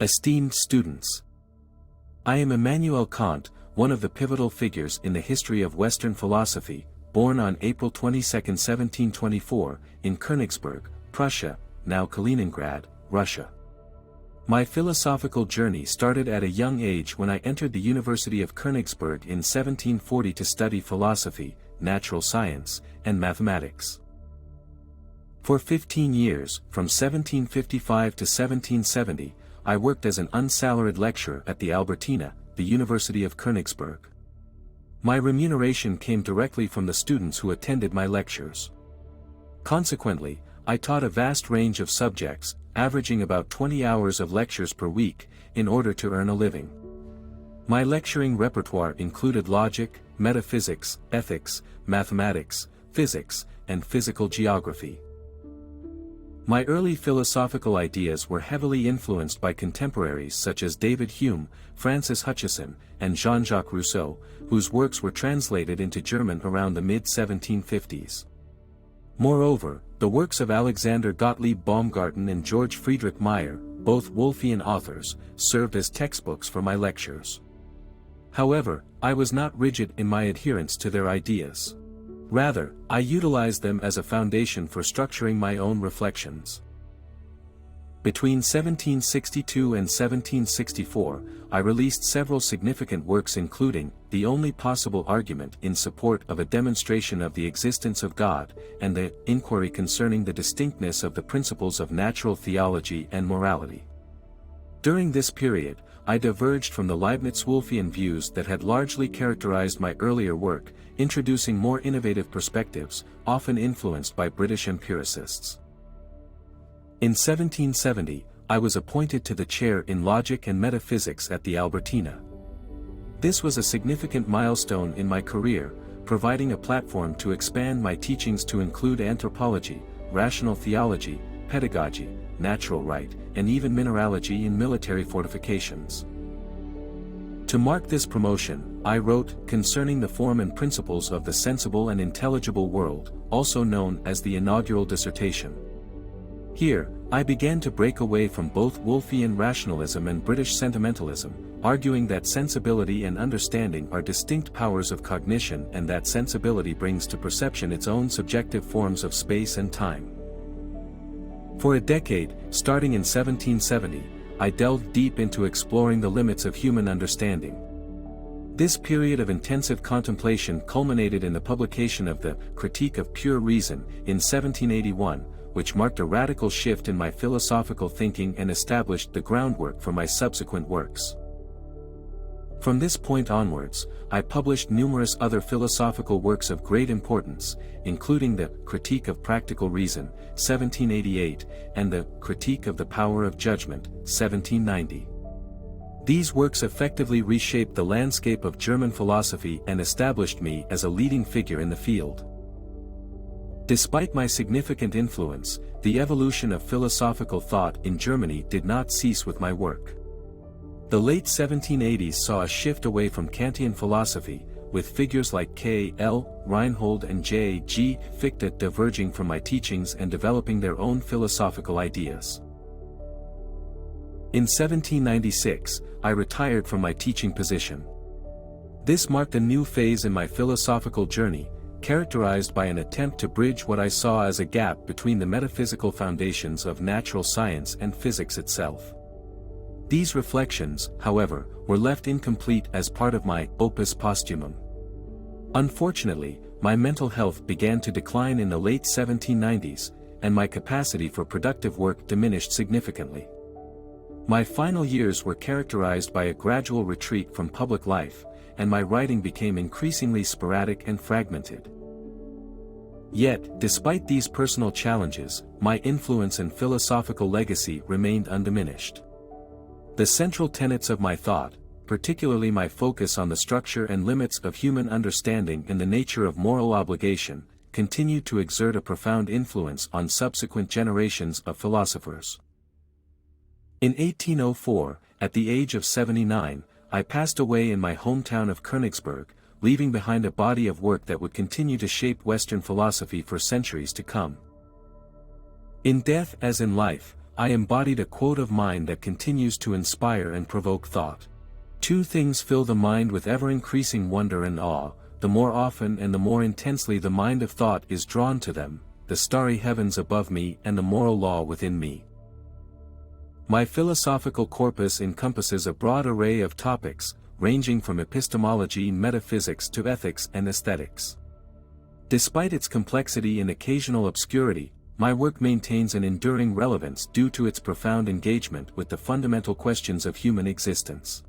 Esteemed students, I am Immanuel Kant, one of the pivotal figures in the history of Western philosophy, born on April 22, 1724, in Königsberg, Prussia, now Kaliningrad, Russia. My philosophical journey started at a young age when I entered the University of Königsberg in 1740 to study philosophy, natural science, and mathematics. For 15 years, from 1755 to 1770, I worked as an unsalaried lecturer at the Albertina, the University of Königsberg. My remuneration came directly from the students who attended my lectures. Consequently, I taught a vast range of subjects, averaging about 20 hours of lectures per week, in order to earn a living. My lecturing repertoire included logic, metaphysics, ethics, mathematics, physics, and physical geography. My early philosophical ideas were heavily influenced by contemporaries such as David Hume, Francis Hutcheson, and Jean-Jacques Rousseau, whose works were translated into German around the mid-1750s. Moreover, the works of Alexander Gottlieb Baumgarten and George Friedrich Meyer, both Wolffian authors, served as textbooks for my lectures. However, I was not rigid in my adherence to their ideas. Rather, I utilized them as a foundation for structuring my own reflections. Between 1762 and 1764, I released several significant works including The Only Possible Argument in Support of a Demonstration of the Existence of God, and The Inquiry Concerning the Distinctness of the Principles of Natural Theology and Morality. During this period, I diverged from the Leibniz-Wolffian views that had largely characterized my earlier work, introducing more innovative perspectives, often influenced by British empiricists. In 1770, I was appointed to the chair in logic and metaphysics at the Albertina. This was a significant milestone in my career, providing a platform to expand my teachings to include anthropology, rational theology, pedagogy, natural right, and even mineralogy in military fortifications. To mark this promotion, I wrote Concerning the Form and Principles of the Sensible and Intelligible World, also known as the inaugural dissertation. Here, I began to break away from both Wolffian rationalism and British sentimentalism, arguing that sensibility and understanding are distinct powers of cognition and that sensibility brings to perception its own subjective forms of space and time. For a decade, starting in 1770, I delved deep into exploring the limits of human understanding. This period of intensive contemplation culminated in the publication of the Critique of Pure Reason in 1781, which marked a radical shift in my philosophical thinking and established the groundwork for my subsequent works. From this point onwards, I published numerous other philosophical works of great importance, including the Critique of Practical Reason, 1788, and the Critique of the Power of Judgment, 1790. These works effectively reshaped the landscape of German philosophy and established me as a leading figure in the field. Despite my significant influence, the evolution of philosophical thought in Germany did not cease with my work. The late 1780s saw a shift away from Kantian philosophy, with figures like K. L. Reinhold and J. G. Fichte diverging from my teachings and developing their own philosophical ideas. In 1796, I retired from my teaching position. This marked a new phase in my philosophical journey, characterized by an attempt to bridge what I saw as a gap between the metaphysical foundations of natural science and physics itself. These reflections, however, were left incomplete as part of my opus posthumum. Unfortunately, my mental health began to decline in the late 1790s, and my capacity for productive work diminished significantly. My final years were characterized by a gradual retreat from public life, and my writing became increasingly sporadic and fragmented. Yet, despite these personal challenges, my influence and philosophical legacy remained undiminished. The central tenets of my thought, particularly my focus on the structure and limits of human understanding and the nature of moral obligation, continued to exert a profound influence on subsequent generations of philosophers. In 1804, at the age of 79, I passed away in my hometown of Königsberg, leaving behind a body of work that would continue to shape Western philosophy for centuries to come. In death as in life, I embodied a quote of mine that continues to inspire and provoke thought. Two things fill the mind with ever-increasing wonder and awe, the more often and the more intensely the mind of thought is drawn to them, the starry heavens above me and the moral law within me. My philosophical corpus encompasses a broad array of topics, ranging from epistemology and metaphysics to ethics and aesthetics. Despite its complexity and occasional obscurity, my work maintains an enduring relevance due to its profound engagement with the fundamental questions of human existence.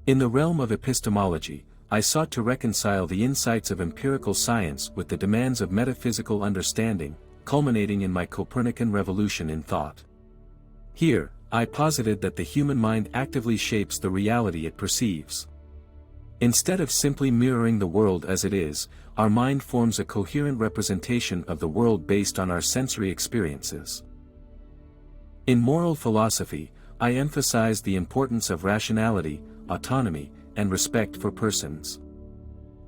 In the realm of epistemology, I sought to reconcile the insights of empirical science with the demands of metaphysical understanding, culminating in my Copernican revolution in thought. Here, I posited that the human mind actively shapes the reality it perceives. Instead of simply mirroring the world as it is, our mind forms a coherent representation of the world based on our sensory experiences. In moral philosophy, I emphasize the importance of rationality, autonomy, and respect for persons.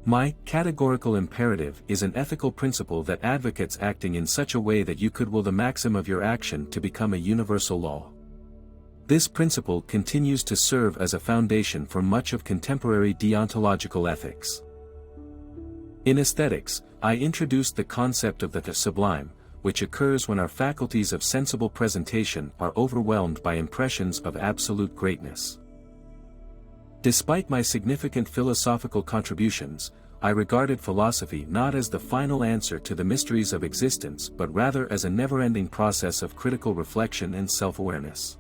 My categorical imperative is an ethical principle that advocates acting in such a way that you could will the maxim of your action to become a universal law. This principle continues to serve as a foundation for much of contemporary deontological ethics. In aesthetics, I introduced the concept of the sublime, which occurs when our faculties of sensible presentation are overwhelmed by impressions of absolute greatness. Despite my significant philosophical contributions, I regarded philosophy not as the final answer to the mysteries of existence but rather as a never-ending process of critical reflection and self-awareness.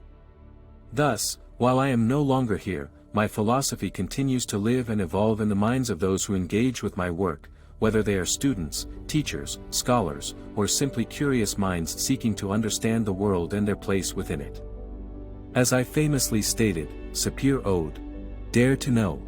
Thus, while I am no longer here, my philosophy continues to live and evolve in the minds of those who engage with my work, whether they are students, teachers, scholars, or simply curious minds seeking to understand the world and their place within it. As I famously stated, Sapir Ode, dare to know.